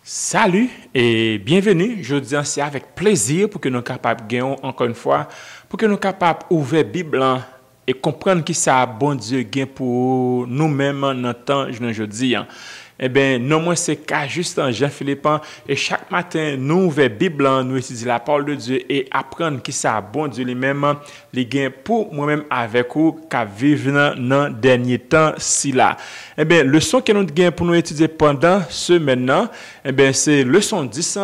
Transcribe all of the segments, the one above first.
Salut et bienvenue. Je dis c'est avec plaisir pour que nous capables gagner encore une fois, pour que nous capables ouvrir Bible et comprendre qui ça bon Dieu gagne pour nous-mêmes dans le temps je dis. Eh bien, non, moi, c'est qu'à Justin Jean-Philippe, et chaque matin, nous ouvrons la Bible, nous étudions la parole de Dieu et apprendre qui ça bon Dieu lui-même, les gains pour moi-même avec vous, qu'à vivre dans dernier temps, si là. Eh bien, leçon que nous gagnons pour nous étudier pendant ce maintenant, eh bien, c'est leçon 10,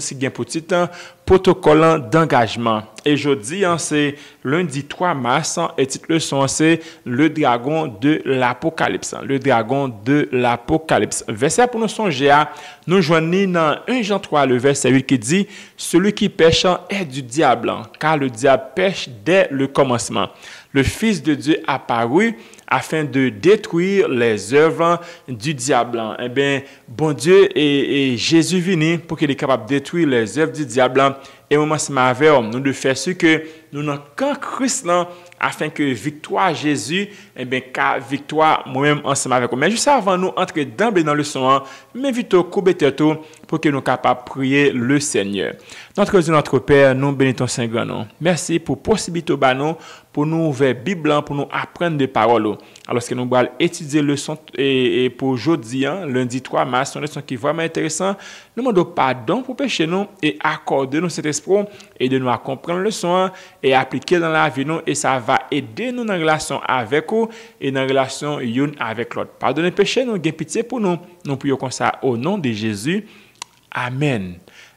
qui gagne pour titre, protocole d'engagement. Et jeudi, c'est lundi 3 mars, et titre leçon, c'est le dragon de l'Apocalypse. Le dragon de l'Apocalypse. Verset pour nous songer à, nous joignons dans 1 Jean 3, le verset 8 qui dit, celui qui pêche est du diable, car le diable pêche dès le commencement. Le Fils de Dieu apparut afin de détruire les œuvres du diable. Eh bien, bon Dieu et Jésus venu pour qu'il est capable de détruire les œuvres du diable. Et moment c'est avec nous de faire ce que nous n'avons qu'un Christ là, afin que victoire Jésus, eh bien, car victoire moi-même ensemble avec vous. Mais juste avant nous entrer d'emblée dans le son, m'invite au couper tête pour que nous capables de prier le Seigneur. Notre Dieu, notre Père, nous bénissons Saint grand nom. Merci pour possibilité pour nous ouvrir la Bible, pour nous apprendre des paroles. Alors que nous allons étudier le leçon et pour aujourd'hui, lundi 3 mars, une leçon qui est vraiment intéressante. Nous demandons pardon pour pécher nous et accorder nous cet esprit et de nous comprendre le leçon et appliquer dans la vie nous et ça va aider nous dans la relation avec vous et dans la relation une avec l'autre. Pardonnez péché, nous gain pitié pour nous. Nous prions comme ça au nom de Jésus. Amen.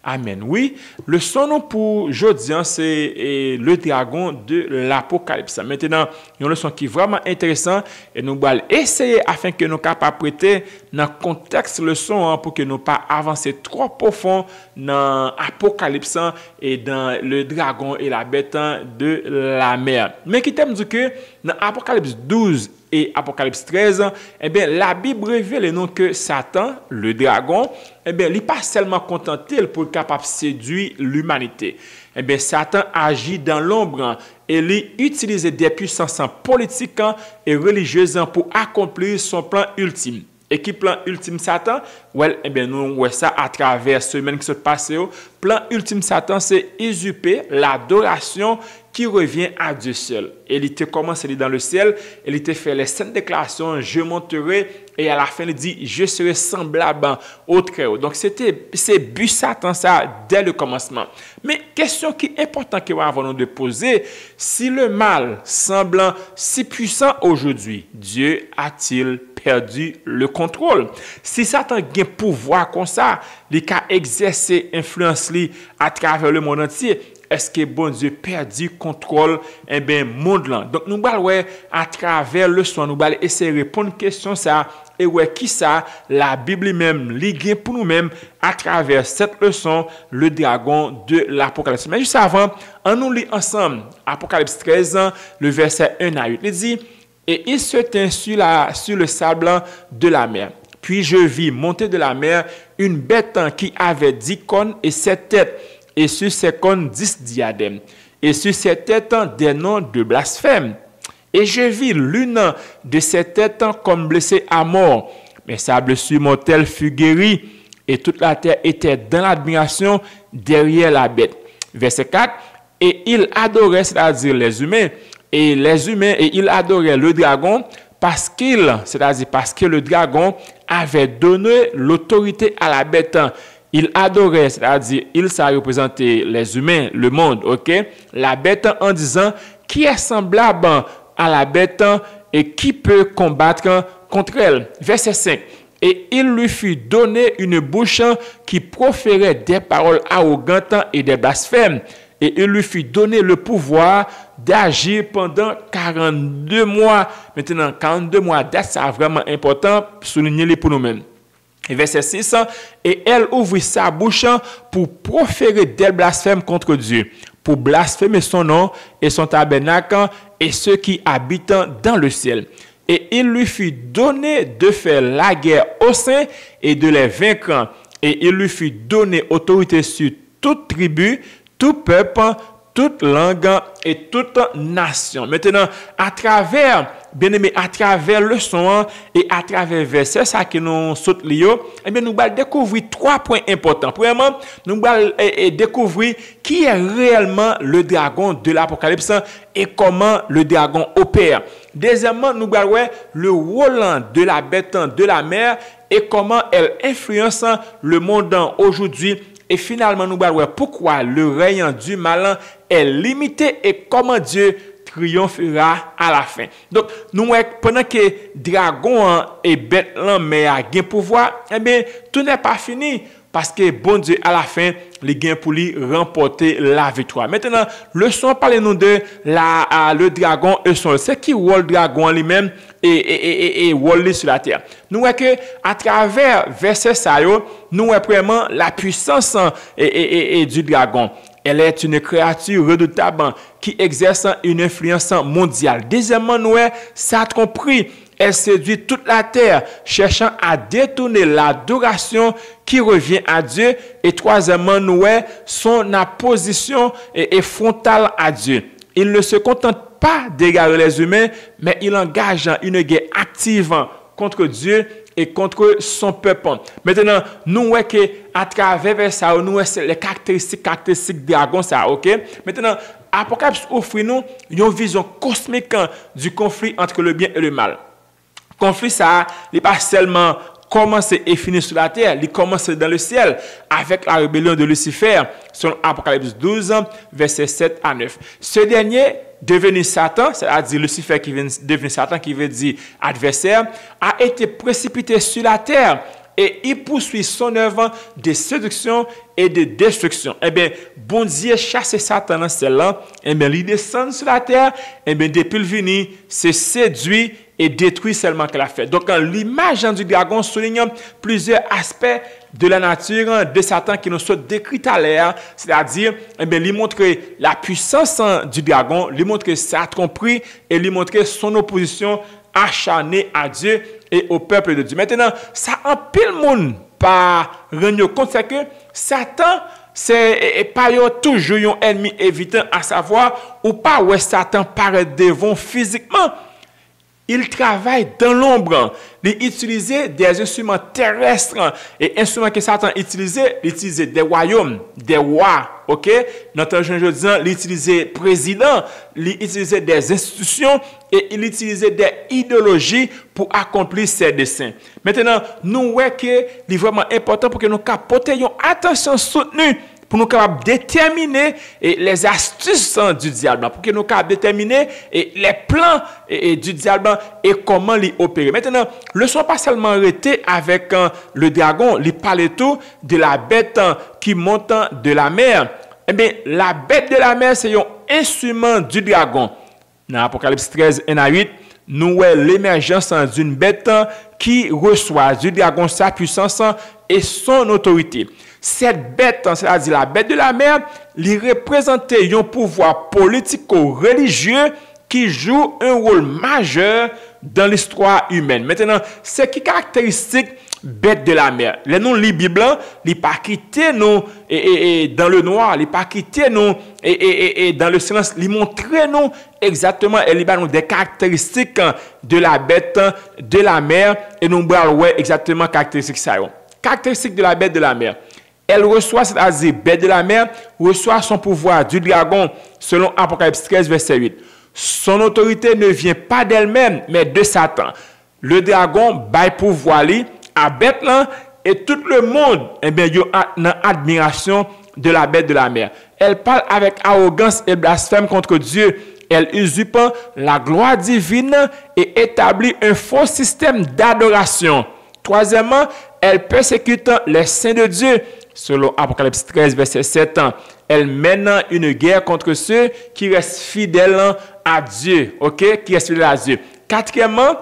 Amen. Oui, le son pour aujourd'hui, c'est le dragon de l'Apocalypse. Maintenant, une leçon qui est vraiment intéressante et nous allons essayer afin que nous capables prêter dans le contexte leçon pour que nous pas avancer trop profond dans l'Apocalypse et dans le dragon et la bête de la mer. Mais qui t'aime dire que dans Apocalypse 12 et Apocalypse 13, eh bien, la Bible révèle non que Satan, le dragon, eh bien, il n'est pas seulement contenté pour être capable de séduire l'humanité. Eh bien, Satan agit dans l'ombre et il utilise des puissances politiques et religieuses pour accomplir son plan ultime. Et qui plan ultime Satan? Well, eh bien, nous voyons ça à travers ce semaine qui se passe. Plan ultime Satan, c'est usurper l'adoration qui revient à Dieu seul. Et il était commencé dans le ciel, il était fait les saintes déclarations, je monterai, et à la fin il dit, je serai semblable au Très-Haut. Donc c'est but Satan ça dès le commencement. Mais question qui est importante que nous avons de poser, si le mal semble si puissant aujourd'hui, Dieu a-t-il perdu le contrôle? Si Satan a un pouvoir comme ça, il a exercé influence à travers le monde entier, est-ce que bon Dieu perdu contrôle monde là? Donc nous allons à travers le soin, nous allons essayer de répondre à une question ça et qui ça la Bible même ligue pour nous-mêmes à travers cette leçon le dragon de l'Apocalypse. Mais juste avant, on nous lit ensemble Apocalypse 13 le verset 1 à 8. Il dit et il se tint sur le sable de la mer. Puis je vis monter de la mer une bête qui avait 10 cornes et 7 têtes. Et sur ses cornes 10 diadèmes, et sur ses têtes des noms de blasphème. Et je vis l'une de ces têtes comme blessée à mort, mais sa blessure mortelle fut guérie, et toute la terre était dans l'admiration derrière la bête. Verset 4, et il adorait, c'est-à-dire les humains, et il adorait le dragon, parce que le dragon avait donné l'autorité à la bête. Il adorait, c'est-à-dire, ça représentait les humains, le monde, ok? La bête en disant, qui est semblable à la bête et qui peut combattre contre elle? Verset 5. Et il lui fut donné une bouche qui proférait des paroles arrogantes et des blasphèmes. Et il lui fut donné le pouvoir d'agir pendant 42 mois. Maintenant, 42 mois, c'est vraiment important, souligner-les pour nous-mêmes. Et verset 6, et elle ouvrit sa bouche pour proférer des blasphèmes contre Dieu, pour blasphémer son nom et son tabernacle et ceux qui habitent dans le ciel. Et il lui fut donné de faire la guerre aux saints et de les vaincre. Et il lui fut donné autorité sur toute tribu, tout peuple, toute langue et toute nation. Maintenant, à travers, bien aimé, à travers le son et à travers verset, ça qui nous saute lio, eh bien, nous allons découvrir 3 points importants. Premièrement, nous allons découvrir qui est réellement le dragon de l'Apocalypse et comment le dragon opère. Deuxièmement, nous allons voir le rôle de la bête de la mer et comment elle influence le monde aujourd'hui. Et finalement, nous allons voir pourquoi le règne du mal est limité et comment Dieu triomphera à la fin. Donc, nous voyons pendant que dragon et bête mais a gain pouvoir, eh bien, tout n'est pas fini. Parce que bon Dieu, à la fin, les gains pour lui remporter la victoire. Maintenant, le son, parlez-nous de le dragon et son. C'est qui rôle le dragon lui-même et rôle sur la terre. Nous voyons que à travers verset ça, nous voyons vraiment la puissance du dragon. Elle est une créature redoutable qui exerce une influence mondiale. Deuxièmement, nous voyons ça compris. Elle séduit toute la terre, cherchant à détourner l'adoration qui revient à Dieu. Et troisièmement, nous voyons son opposition est frontale à Dieu. Il ne se contente pas d'égarer les humains, mais il engage une guerre active contre Dieu et contre son peuple. Maintenant, nous voyons qu'à travers ça, nous voyons les caractéristiques du dragon, ça, ok? Maintenant, Apocalypse offre nous une vision cosmique du conflit entre le bien et le mal. Conflit, ça, il n'est pas seulement commencé et fini sur la terre, il commence dans le ciel avec la rébellion de Lucifer, selon Apocalypse 12, versets 7 à 9. Ce dernier, devenu Satan, c'est-à-dire Lucifer qui vient devenir Satan, qui veut dire adversaire, a été précipité sur la terre et il poursuit son œuvre de séduction et de destruction. Eh bien, bon Dieu chasse Satan dans celle-là, eh bien, il descend sur la terre, eh bien, depuis le venu, se séduit et détruit seulement qu'elle a fait. Donc, l'image du dragon souligne plusieurs aspects de la nature de Satan qui nous sont décrits à l'air, c'est-à-dire, eh bien, lui montrer la puissance du dragon, lui montrer sa tromperie et lui montrer son opposition acharnée à Dieu et au peuple de Dieu. Maintenant, ça empile le monde par rendre compte que Satan, c'est pas toujours un ennemi évitant, à savoir, ou pas où Satan paraît devant physiquement. Il travaille dans l'ombre. Il utilise des instruments terrestres. Et instruments que Satan utilisait, il utilisait des royaumes, des rois. Ok? Notre Jean Jodien, il utilisait président, il utilisait des institutions et il utilisait des idéologies pour accomplir ses desseins. Maintenant, nous voyons que c'est vraiment important pour que nous portions attention soutenue pour nous capables déterminer les astuces du diable, pour que nous capables déterminer les plans du diable et comment les opérer. Maintenant, le sont pas seulement arrêté avec le dragon, il parle tout de la bête qui monte de la mer. Eh bien, la bête de la mer, c'est un instrument du dragon. Dans Apocalypse 13, 1 à 8, nous voyons l'émergence d'une bête qui reçoit du dragon sa puissance et son autorité. Cette bête, c'est-à-dire la bête de la mer, lui représentait un pouvoir politico-religieux qui joue un rôle majeur dans l'histoire humaine. Maintenant, c'est qui caractéristique bête de la mer. Les noms les Bible, les pas quitté nous dans le noir, les pas quitté nous et dans le silence, les montrer nous exactement et les nous des caractéristiques de la bête de la mer et nous allons voir exactement caractéristiques ça. Caractéristiques de la bête de la mer. Elle reçoit, c'est-à-dire bête de la mer, reçoit son pouvoir du dragon, selon Apocalypse 13, verset 8. Son autorité ne vient pas d'elle-même, mais de Satan. Le dragon baille pouvoir à bête là, et tout le monde, eh bien, il a une admiration de la bête de la mer. Elle parle avec arrogance et blasphème contre Dieu. Elle usurpe la gloire divine et établit un faux système d'adoration. Troisièmement, elle persécute les saints de Dieu. Selon Apocalypse 13, verset 7, elle mène une guerre contre ceux qui restent fidèles à Dieu. Ok? Qui restent fidèles à Dieu. Quatrièmement,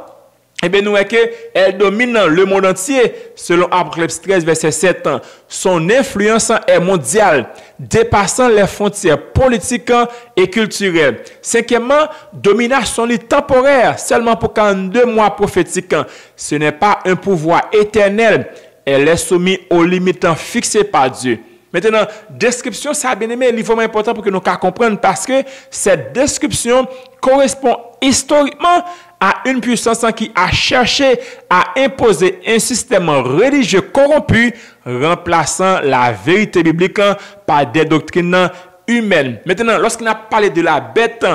eh bien, nous voyons qu'elle domine le monde entier. Selon Apocalypse 13, verset 7, son influence est mondiale, dépassant les frontières politiques et culturelles. Cinquièmement, domination temporaire, seulement pour 42 mois prophétiques. Ce n'est pas un pouvoir éternel. Elle est soumise aux limites fixées par Dieu. Maintenant, description, ça bien aimé, il est vraiment important pour que nous comprenions parce que cette description correspond historiquement à une puissance qui a cherché à imposer un système religieux corrompu, remplaçant la vérité biblique par des doctrines humaines. Maintenant, lorsqu'on a parlé de la bête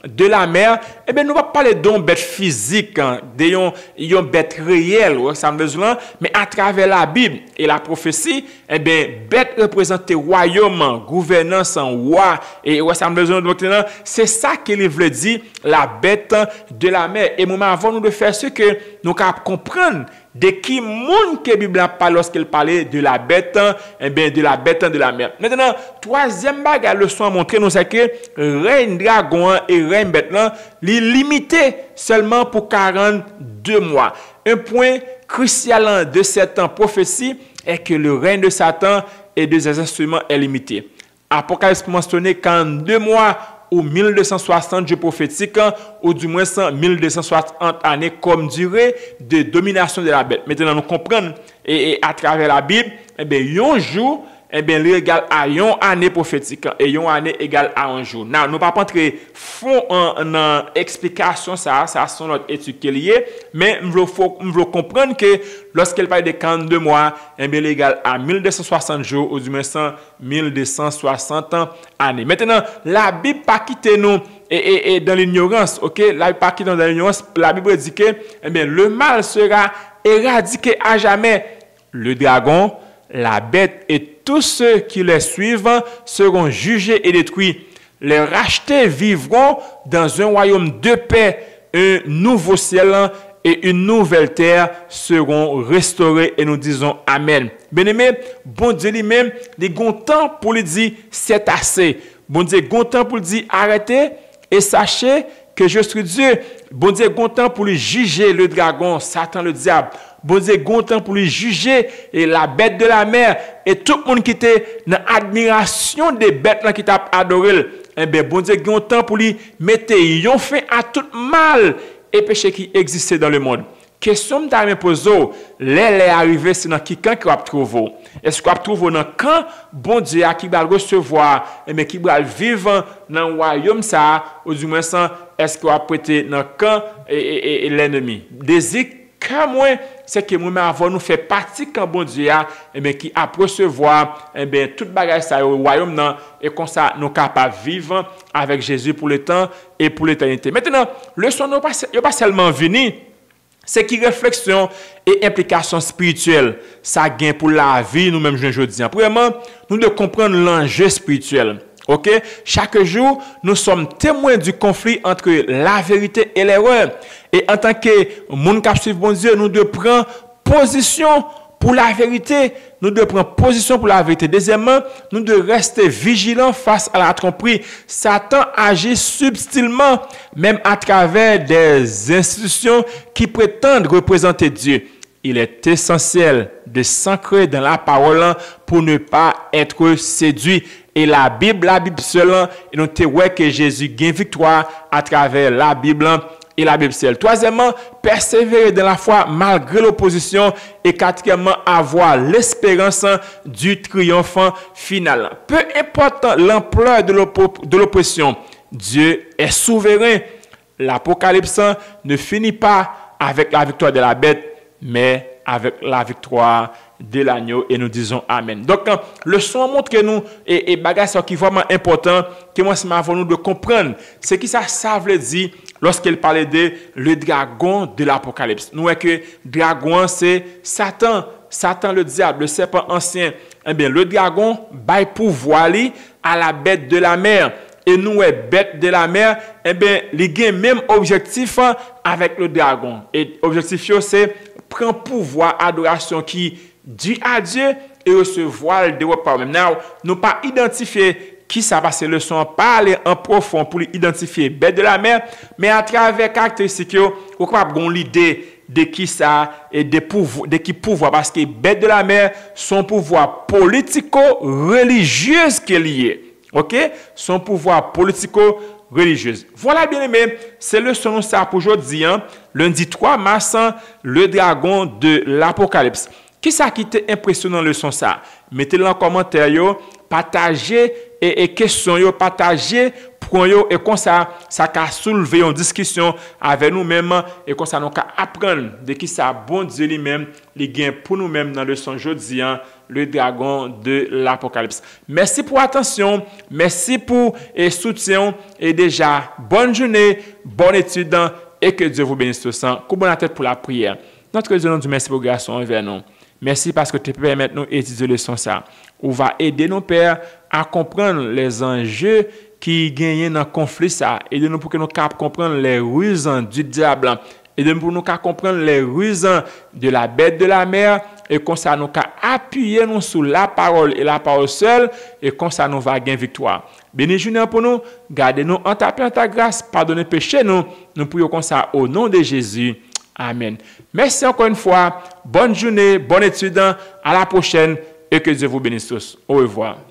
de la mer, eh bien, nous ne va pas parler d'une bête physique, d'une bête réelle, mais à travers la Bible et la prophétie, eh bien, bête représente royaume, gouvernance, roi, et c'est ça qu'il veut dire, la bête de la mer. Et nous avons de faire ce que nous comprendre de qui monde que la Bible parle lorsqu'elle parlait de la bête, eh bien, de la bête de la mer. Maintenant, troisième bagage, leçon à montrer nous, c'est que règne dragon et règne bête là, est limité seulement pour 42 mois. Un point crucial de cette prophétie est que le règne de Satan et de ses instruments est limité. Apocalypse mentionné 42 mois ou 1260 jours prophétiques, ou du moins 1260 années comme durée de domination de la bête. Maintenant, nous comprenons, et à travers la Bible, eh bien, un jour, eh bien, l'égal à une année prophétique, et une année égale à un jour. Now, nous ne pouvons pas entrer fond en explication, ça sont notre étude qui est liée, mais nous voulons comprendre que lorsqu'elle parle de 42 mois, eh bien, l'égal à 1260 jours, ou du moins 1260 années. Maintenant, la Bible pas quitter nous et dans l'ignorance, ok? La Bible pas quitter nous dans l'ignorance, la Bible dit que, eh bien, le mal sera éradiqué à jamais. Le dragon, la bête et tous ceux qui les suivent seront jugés et détruits. Les rachetés vivront dans un royaume de paix, un nouveau ciel et une nouvelle terre seront restaurés et nous disons Amen. Bien-aimé, bon Dieu lui-même, il y a un temps pour lui dire c'est assez. Bon Dieu, il y a un temps pour lui dire arrêtez et sachez que je suis Dieu. Bon Dieu, il y a un temps pour lui juger le dragon, Satan, le diable. Bon Dieu, content pour lui juger et la bête de la mer et tout le monde qui était dans l'admiration des bêtes qui t'a adoré. Eh bien, bon Dieu, content pour lui mettre yon fin à tout mal et péché qui existait dans le monde. Question de me poser, les arrivés, c'est dans qui camp qui va trouver? Est-ce qu'on va trouver dans camp bon Dieu qui va recevoir et qui va vivre dans le royaume ça ou du moins est-ce qu'on va prêter dans camp et l'ennemi? Désir qu'à moi, c'est que nous avons nous fait partie quand bon Dieu a, qui a recevoir toute bagage ça au royaume non, et comme ça nous capables vivre avec Jésus pour le temps et pour l'éternité. Maintenant, le son n'est pas seulement venu, c'est qui réflexion et implication spirituelle ça gagne pour la vie nous-mêmes aujourd'hui. Premièrement, nous devons comprendre l'enjeu spirituel. OK? Chaque jour, nous sommes témoins du conflit entre la vérité et l'erreur. Et en tant que monde qui suit bon Dieu, nous devons prendre position pour la vérité. Nous devons prendre position pour la vérité. Deuxièmement, nous devons rester vigilants face à la tromperie. Satan agit subtilement, même à travers des institutions qui prétendent représenter Dieu. Il est essentiel de s'ancrer dans la parole pour ne pas être séduit. Et la Bible seule, et nous voyons que Jésus gagne victoire à travers la Bible et la Bible seule. Troisièmement, persévérer dans la foi malgré l'opposition. Et quatrièmement, avoir l'espérance du triomphe final. Peu importe l'ampleur de l'opposition, Dieu est souverain. L'Apocalypse ne finit pas avec la victoire de la bête, mais avec la victoire de l'agneau et nous disons Amen. Donc, le son montre que nous, et bagage qui est vraiment important, que moi, c'est avant nous de comprendre, c'est qui ça veut dire lorsqu'il parlait de le dragon de l'Apocalypse. Nous voyons que dragon, c'est Satan, le diable, le serpent ancien. Eh bien, le dragon, bail pouvoir à la bête de la mer. Et nous, bête de la mer, eh bien, il a même objectif avec le dragon. Et l'objectif, c'est prendre pouvoir, adoration qui dit à Dieu et recevoir le repas. Maintenant, nous pas identifier qui ça va, c'est le son, pas aller en profond pour identifier bête de la mer, mais à travers caractéristiques, vous avez l'idée de qui ça et de qui pouvoir, parce que bête de la mer, son pouvoir politico-religieux qui est lié. OK? Son pouvoir politico-religieux. Voilà, bien aimé, c'est le son ça pour aujourd'hui, lundi 3 mars, le dragon de l'Apocalypse. Qui ça qui t'a impressionné dans leçon ça? Mettez-le en commentaire, yo, partagez et questions, yo, partagez point yo, et comme ça a soulevé une discussion avec nous-mêmes, et comme ça nous apprendre de qui ça bon Dieu lui-même, il gagne pour nous-mêmes dans le leçon jeudi, le dragon de l'Apocalypse. Merci pour l'attention, merci pour le soutien, et déjà, bonne journée, bonne étude, et que Dieu vous bénisse tous. Coupe la tête pour la prière. Notre Dieu nous dit merci pour grâce envers nous. Merci parce que tu peux permettre nous d'étudier le leçon ça. On va aider nos pères à comprendre les enjeux qui gagnent dans le conflit ça. Aidez-nous pour que nous puissions comprendre les ruses du diable. Aidez-nous pour nous comprendre les ruses de la bête de la mer. Et comme ça, nous appuyer nous sur la parole et la parole seule. Et comme ça, nous va gagner victoire. Béni Junior pour nous. Gardez-nous en tapant ta grâce. Pardonnez péché nous. Nous prions comme ça au nom de Jésus. Amen. Merci encore une fois. Bonne journée, bonne étude. À la prochaine et que Dieu vous bénisse tous. Au revoir.